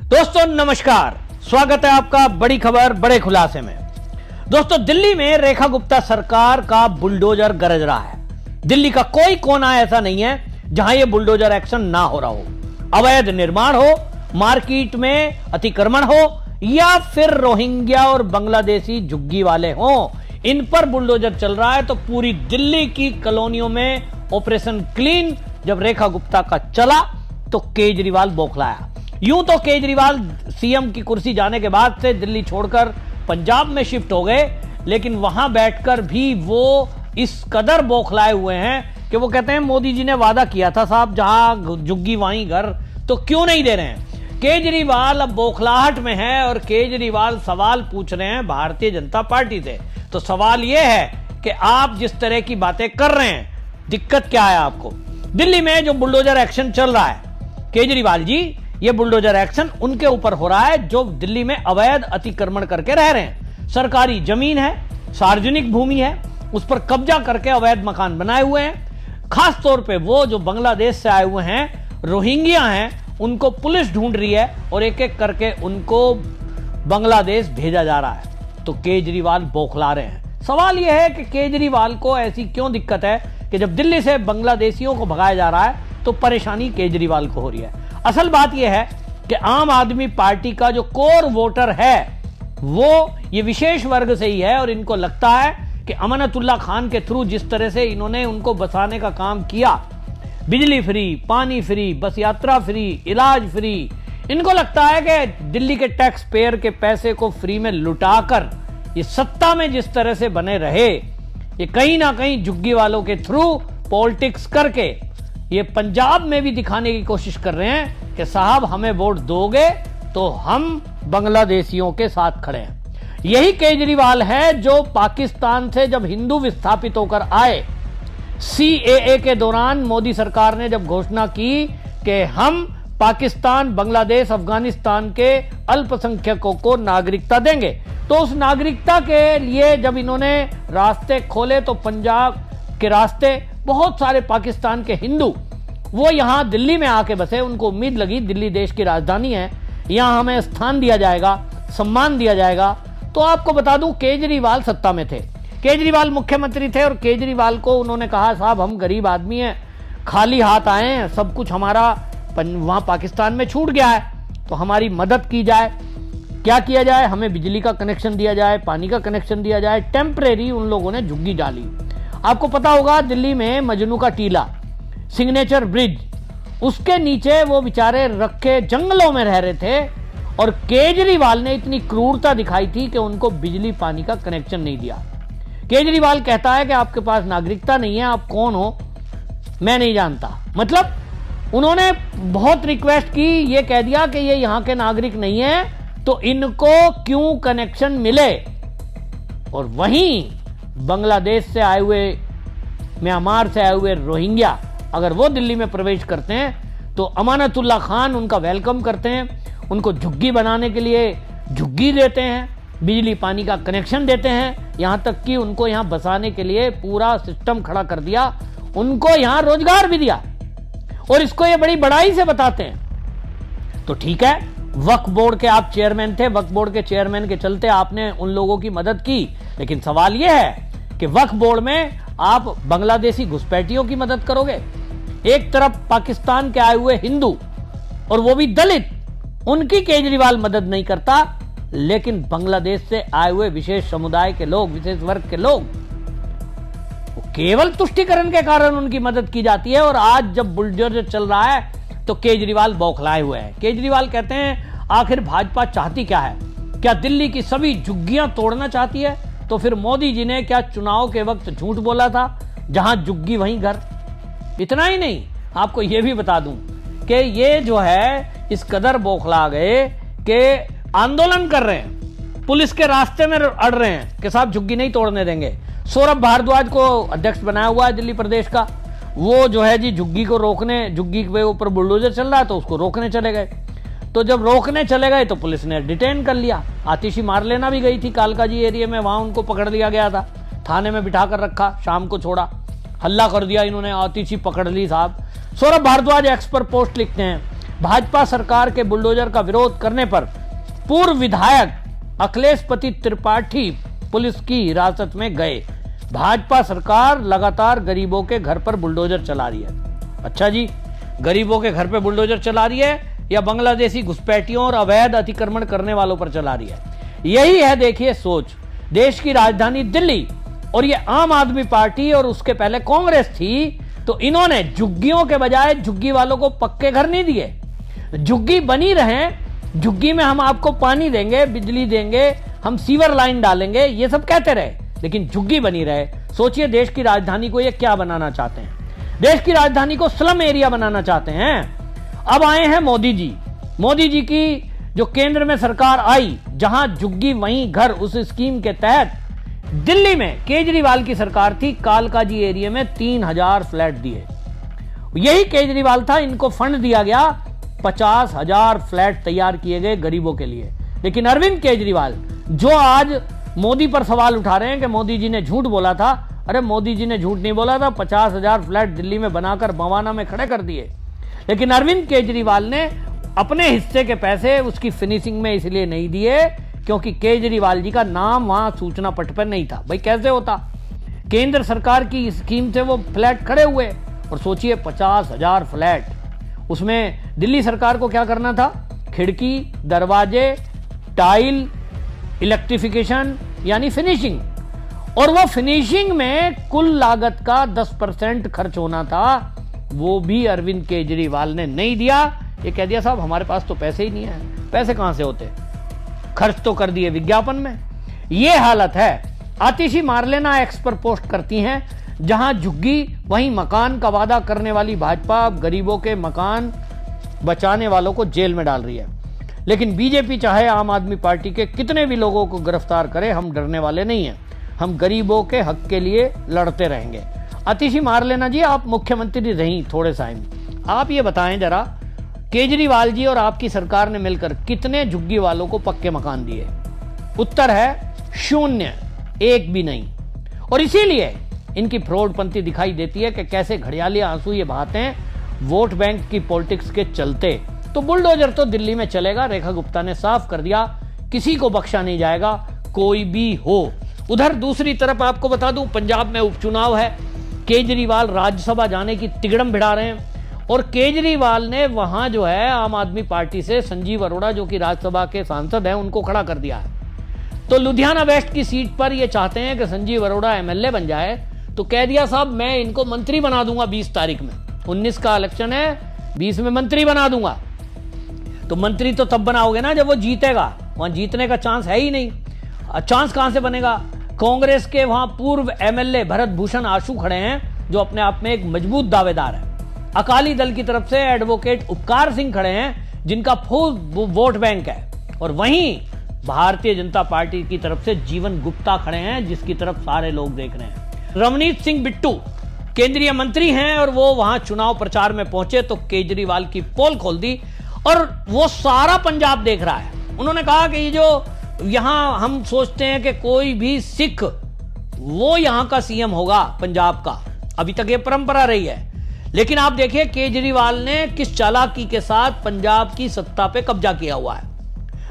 दोस्तों नमस्कार, स्वागत है आपका बड़ी खबर बड़े खुलासे में। दोस्तों, दिल्ली में रेखा गुप्ता सरकार का बुलडोजर गरज रहा है। दिल्ली का कोई कोना ऐसा नहीं है जहां यह बुलडोजर एक्शन ना हो रहा हो। अवैध निर्माण हो, मार्केट में अतिक्रमण हो या फिर रोहिंग्या और बांग्लादेशी झुग्गी वाले हो, इन पर बुलडोजर चल रहा है। तो पूरी दिल्ली की कॉलोनियों में ऑपरेशन क्लीन जब रेखा गुप्ता का चला तो केजरीवाल बौखलाया। यूं तो केजरीवाल सीएम की कुर्सी जाने के बाद से दिल्ली छोड़कर पंजाब में शिफ्ट हो गए, लेकिन वहां बैठकर भी वो इस कदर बौखलाए हुए हैं कि वो कहते हैं मोदी जी ने वादा किया था साहब, जहां झुग्गी वहीं घर, तो क्यों नहीं दे रहे हैं। केजरीवाल अब बौखलाहट में है और केजरीवाल सवाल पूछ रहे हैं भारतीय जनता पार्टी से। तो सवाल यह है कि आप जिस तरह की बातें कर रहे हैं, दिक्कत क्या है आपको। दिल्ली में जो बुलडोजर एक्शन चल रहा है, केजरीवाल जी, यह बुलडोजर एक्शन उनके ऊपर हो रहा है जो दिल्ली में अवैध अतिक्रमण करके रह रहे हैं। सरकारी जमीन है, सार्वजनिक भूमि है, उस पर कब्जा करके अवैध मकान बनाए हुए हैं। खास तौर पे वो जो बांग्लादेश से आए हुए हैं, रोहिंग्या हैं, उनको पुलिस ढूंढ रही है और एक एक करके उनको बांग्लादेश भेजा जा रहा है। तो केजरीवाल बौखला रहे हैं। सवाल यह है कि केजरीवाल को ऐसी क्यों दिक्कत है कि जब दिल्ली से बांग्लादेशियों को भगाया जा रहा है तो परेशानी केजरीवाल को हो रही है। असल बात यह है कि आम आदमी पार्टी का जो कोर वोटर है वो ये विशेष वर्ग से ही है और इनको लगता है कि अमानतुल्लाह खान के थ्रू जिस तरह से इन्होंने उनको बसाने का काम किया, बिजली फ्री, पानी फ्री, बस यात्रा फ्री, इलाज फ्री, इनको लगता है कि दिल्ली के टैक्स पेयर के पैसे को फ्री में लुटाकर ये सत्ता में जिस तरह से बने रहे, ये कहीं ना कहीं झुग्गी वालों के थ्रू पॉलिटिक्स करके ये पंजाब में भी दिखाने की कोशिश कर रहे हैं कि साहब हमें वोट दोगे तो हम बांग्लादेशियों के साथ खड़े हैं। यही केजरीवाल है जो पाकिस्तान से जब हिंदू विस्थापित होकर आए, सीएए के दौरान मोदी सरकार ने जब घोषणा की कि हम पाकिस्तान, बांग्लादेश, अफगानिस्तान के अल्पसंख्यकों को नागरिकता देंगे, तो उस नागरिकता के लिए जब इन्होंने रास्ते खोले तो पंजाब के रास्ते बहुत सारे पाकिस्तान के हिंदू वो यहां दिल्ली में आके बसे। उनको उम्मीद लगी दिल्ली देश की राजधानी है, यहां हमें स्थान दिया जाएगा, सम्मान दिया जाएगा। तो आपको बता दूं, केजरीवाल सत्ता में थे, केजरीवाल मुख्यमंत्री थे और केजरीवाल को उन्होंने कहा साहब हम गरीब आदमी हैं, खाली हाथ आए हैं, सब कुछ हमारा वहां पाकिस्तान में छूट गया है, तो हमारी मदद की जाए। क्या किया जाए, हमें बिजली का कनेक्शन दिया जाए, पानी का कनेक्शन दिया जाए। टेम्परेरी उन लोगों ने झुग्गी डाली। आपको पता होगा दिल्ली में मजनू का टीला, सिग्नेचर ब्रिज, उसके नीचे वो बेचारे रखे जंगलों में रह रहे थे और केजरीवाल ने इतनी क्रूरता दिखाई थी कि उनको बिजली पानी का कनेक्शन नहीं दिया। केजरीवाल कहता है कि आपके पास नागरिकता नहीं है, आप कौन हो मैं नहीं जानता। मतलब उन्होंने बहुत रिक्वेस्ट की, ये कह दिया कि ये यहां के नागरिक नहीं है तो इनको क्यों कनेक्शन मिले। और वहीं बांग्लादेश से आए हुए, म्यांमार से आए हुए रोहिंग्या अगर वो दिल्ली में प्रवेश करते हैं तो अमानतुल्लाह खान उनका वेलकम करते हैं, उनको झुग्गी बनाने के लिए झुग्गी देते हैं, बिजली पानी का कनेक्शन देते हैं, यहां तक कि उनको यहां बसाने के लिए पूरा सिस्टम खड़ा कर दिया, उनको यहां रोजगार भी दिया और इसको ये बड़ी बड़ाई से बताते हैं। तो ठीक है, वक्फ बोर्ड के आप चेयरमैन थे, वक्फ बोर्ड के चेयरमैन के चलते आपने उन लोगों की मदद की, लेकिन सवाल यह है कि वक्फ बोर्ड में आप बांग्लादेशी घुसपैठियों की मदद करोगे। एक तरफ पाकिस्तान के आए हुए हिंदू और वो भी दलित, उनकी केजरीवाल मदद नहीं करता, लेकिन बांग्लादेश से आए हुए विशेष समुदाय के लोग, विशेष वर्ग के लोग, केवल तुष्टीकरण के कारण उनकी मदद की जाती है। और आज जब बुलडोजर चल रहा है तो केजरीवाल बौखलाए हुए हैं। केजरीवाल कहते हैं आखिर भाजपा चाहती क्या है, क्या दिल्ली की सभी झुग्गियां तोड़ना चाहती है? तो फिर मोदी जी ने क्या चुनाव के वक्त झूठ बोला था, जहां झुग्गी वहीं घर? इतना ही नहीं, आपको यह भी बता दूं कि ये जो है इस कदर बौखला गए कि आंदोलन कर रहे हैं, पुलिस के रास्ते में अड़ रहे हैं कि साहब झुग्गी नहीं तोड़ने देंगे। सौरभ भारद्वाज को अध्यक्ष बनाया हुआ है दिल्ली प्रदेश का, वो जो है जी झुग्गी को रोकने, झुग्गी के ऊपर बुलडोजर चल रहा है तो उसको रोकने चले गए। तो जब रोकने चले गए तो पुलिस ने डिटेन कर लिया। आतिशी मार लेना भी गई थी कालका जी एरिया में, वहां उनको पकड़ लिया गया था, थाने में बिठा कर रखा, शाम को छोड़ा, हल्ला कर दिया इन्होंने, आतिशी पकड़ ली साहब। सौरभ भारद्वाज एक्स पर पोस्ट लिखते हैं, भाजपा सरकार के बुलडोजर का विरोध करने पर पूर्व विधायक अखिलेशपति त्रिपाठी पुलिस की हिरासत में गए। भाजपा सरकार लगातार गरीबों के घर पर बुलडोजर चला रही है। अच्छा जी, गरीबों के घर पे बुलडोजर चला रही है या बांग्लादेशी घुसपैठियों और अवैध अतिक्रमण करने वालों पर चला रही है? यही है देखिए सोच। देश की राजधानी दिल्ली और ये आम आदमी पार्टी और उसके पहले कांग्रेस थी, तो इन्होंने झुग्गियों के बजाय झुग्गी वालों को पक्के घर नहीं दिए। झुग्गी बनी रहे, झुग्गी में हम आपको पानी देंगे, बिजली देंगे, हम सीवर लाइन डालेंगे, ये सब कहते रहे, लेकिन झुग्गी बनी रहे। सोचिए देश की राजधानी को ये क्या बनाना चाहते हैं? देश की राजधानी को स्लम एरिया बनाना चाहते हैं। अब आए हैं मोदी जी। मोदी जी की जो केंद्र में सरकार आई, जहां झुग्गी वहीं घर, उस स्कीम के तहत दिल्ली में केजरीवाल की सरकार थी, कालकाजी एरिया में 3000 फ्लैट दिए। यही केजरीवाल था, इनको फंड दिया गया, 50,000 फ्लैट तैयार किए गए गरीबों के लिए। लेकिन अरविंद केजरीवाल जो आज मोदी पर सवाल उठा रहे हैं कि मोदी जी ने झूठ बोला था, अरे मोदी जी ने झूठ नहीं बोला था, 50,000 फ्लैट दिल्ली में बनाकर बवाना में खड़े कर दिए। लेकिन अरविंद केजरीवाल ने अपने हिस्से के पैसे उसकी फिनिशिंग में इसलिए नहीं दिए क्योंकि केजरीवाल जी का नाम वहां सूचना पट पर नहीं था। भाई कैसे होता? केंद्र सरकार की स्कीम से वो फ्लैट खड़े हुए, और सोचिए 50,000 फ्लैट, उसमें दिल्ली सरकार को क्या करना था? खिड़की, दरवाजे, टाइल, इलेक्ट्रिफिकेशन यानी फिनिशिंग, और वो फिनिशिंग में कुल लागत का 10% खर्च होना था, वो भी अरविंद केजरीवाल ने नहीं दिया। ये कह दिया साहब हमारे पास तो पैसे ही नहीं है। पैसे कहां से होते? खर्च तो कर दिए विज्ञापन में। ये हालत है। आतिशी मारलेना एक्स पर पोस्ट करती हैं, जहां झुग्गी वहीं मकान का वादा करने वाली भाजपा अब गरीबों के मकान बचाने वालों को जेल में डाल रही है। लेकिन बीजेपी चाहे आम आदमी पार्टी के कितने भी लोगों को गिरफ्तार करे, हम डरने वाले नहीं हैं। हम गरीबों के हक के लिए लड़ते रहेंगे। आतिशी मारलेना जी, आप मुख्यमंत्री रही थोड़े टाइम, आप ये बताएं जरा, केजरीवाल जी और आपकी सरकार ने मिलकर कितने झुग्गी वालों को पक्के मकान दिए? उत्तर है 0, एक भी नहीं। और इसीलिए इनकी फ्रॉडपंथी दिखाई देती है कि कैसे घड़ियाली आंसू ये बहाते हैं वोट बैंक की पॉलिटिक्स के चलते। तो बुलडोजर तो दिल्ली में चलेगा, रेखा गुप्ता ने साफ कर दिया, किसी को बख्शा नहीं जाएगा, कोई भी हो। उधर दूसरी तरफ आपको बता दूं, पंजाब में उपचुनाव है, केजरीवाल राज्यसभा जाने की तिगड़म भिड़ा रहे हैं, और केजरीवाल ने वहां जो है आम आदमी पार्टी से संजीव अरोड़ा जो कि राज्यसभा के सांसद हैं उनको खड़ा कर दिया है। तो लुधियाना वेस्ट की सीट पर ये चाहते हैं कि संजीव अरोड़ा एमएलए बन जाए, तो कह दिया साहब मैं इनको मंत्री बना दूंगा 20 तारीख में, 19 का इलेक्शन है, 20 में मंत्री बना दूंगा। तो मंत्री तो तब बनाओगे ना जब वो जीतेगा, वहां जीतने का चांस है ही नहीं। चांस कहां से बनेगा? कांग्रेस के वहां पूर्व एमएलए भरत भूषण आशु खड़े हैं, जो अपने आप में एक मजबूत दावेदार है। अकाली दल की तरफ से एडवोकेट उपकार सिंह खड़े हैं, जिनका फुल वोट बैंक है, और वहीं भारतीय जनता पार्टी की तरफ से जीवन गुप्ता खड़े हैं, जिसकी तरफ सारे लोग देख रहे हैं। रवनीत सिंह बिट्टू केंद्रीय मंत्री हैं, और वो वहां चुनाव प्रचार में पहुंचे तो केजरीवाल की पोल खोल दी, और वो सारा पंजाब देख रहा है। उन्होंने कहा कि ये जो यहां हम सोचते हैं कि कोई भी सिख वो यहां का सीएम होगा पंजाब का, अभी तक ये परंपरा रही है। लेकिन आप देखिए केजरीवाल ने किस चालाकी के साथ पंजाब की सत्ता पे कब्जा किया हुआ है।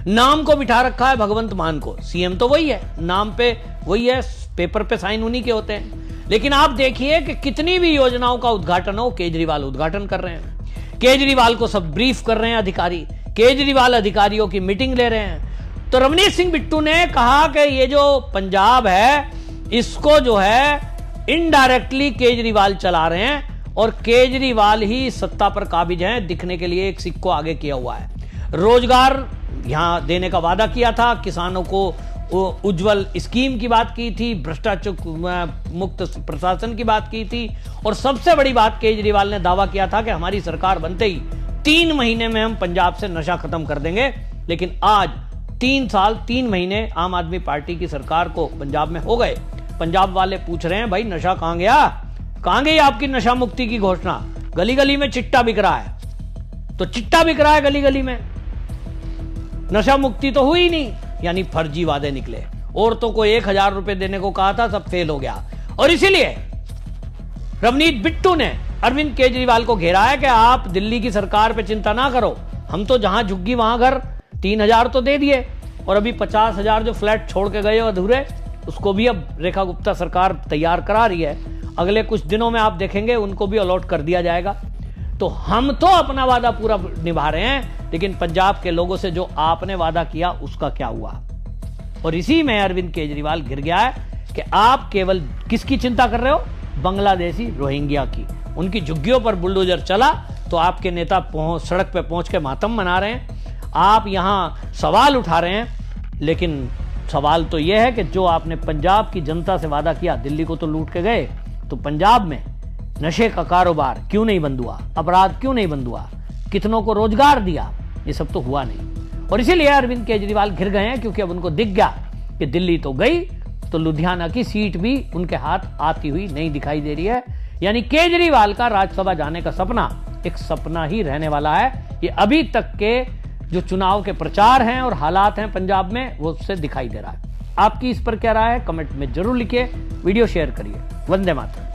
नाम को बिठा रखा है भगवंत मान को, सीएम तो वही है, नाम पे वही है, पेपर पे साइन उन्हीं के होते हैं। लेकिन आप देखिए कि कितनी भी योजनाओं का उद्घाटन हो, केजरीवाल उद्घाटन कर रहे हैं, केजरीवाल को सब ब्रीफ कर रहे हैं अधिकारी, केजरीवाल अधिकारियों की मीटिंग ले रहे हैं। तो रवनीत सिंह बिट्टू ने कहा कि ये जो पंजाब है इसको जो है इनडायरेक्टली केजरीवाल चला रहे हैं, और केजरीवाल ही सत्ता पर काबिज हैं, दिखने के लिए एक सिक्को आगे किया हुआ है। रोजगार यहां देने का वादा किया था, किसानों को उज्जवल स्कीम की बात की थी, भ्रष्टाचार मुक्त प्रशासन की बात की थी, और सबसे बड़ी बात केजरीवाल ने दावा किया था कि हमारी सरकार बनते ही 3 महीने में हम पंजाब से नशा खत्म कर देंगे। लेकिन आज 3 साल 3 महीने आम आदमी पार्टी की सरकार को पंजाब में हो गए। पंजाब वाले पूछ रहे हैं भाई नशा कहां गया, कहां गई आपकी नशा मुक्ति की घोषणा? गली गली में चिट्टा बिक रहा है, तो चिट्टा बिक रहा है गली गली में, नशा मुक्ति तो हुई नहीं, यानी फर्जी वादे निकले। औरतों को 1000 रुपए देने को कहा था, सब फेल हो गया। और इसीलिए रवनीत बिट्टू ने अरविंद केजरीवाल को घेरा है कि आप दिल्ली की सरकार पे चिंता ना करो, हम तो जहां झुग्गी वहां घर, 3,000 तो दे दिए, और अभी 50,000 जो फ्लैट छोड़ के गए अधूरे, उसको भी अब रेखा गुप्ता सरकार तैयार करा रही है। अगले कुछ दिनों में आप देखेंगे उनको भी अलॉट कर दिया जाएगा। तो हम तो अपना वादा पूरा निभा रहे हैं, लेकिन पंजाब के लोगों से जो आपने वादा किया उसका क्या हुआ? और इसी में अरविंद केजरीवाल घिर गया है कि आप केवल किसकी चिंता कर रहे हो? बांग्लादेशी रोहिंग्या की। उनकी झुग्गियों पर बुलडोजर चला तो आपके नेता सड़क पे पहुंच के मातम मना रहे हैं, आप यहां सवाल उठा रहे हैं। लेकिन सवाल तो यह है कि जो आपने पंजाब की जनता से वादा किया, दिल्ली को तो लूट के गए, तो पंजाब में नशे का कारोबार क्यों नहीं बंद हुआ? अपराध क्यों नहीं बंद हुआ? कितनों को रोजगार दिया? ये सब तो हुआ नहीं। और इसीलिए अरविंद केजरीवाल घिर गए हैं, क्योंकि अब उनको दिख गया कि दिल्ली तो गई, तो लुधियाना की सीट भी उनके हाथ आती हुई नहीं दिखाई दे रही है। यानी केजरीवाल का राज्यसभा जाने का सपना एक सपना ही रहने वाला है। ये अभी तक के जो चुनाव के प्रचार हैं और हालात हैं पंजाब में, वो उससे दिखाई दे रहा है। आपकी इस पर क्या राय है? कमेंट में जरूर लिखिए, वीडियो शेयर करिए। वंदे मातरम।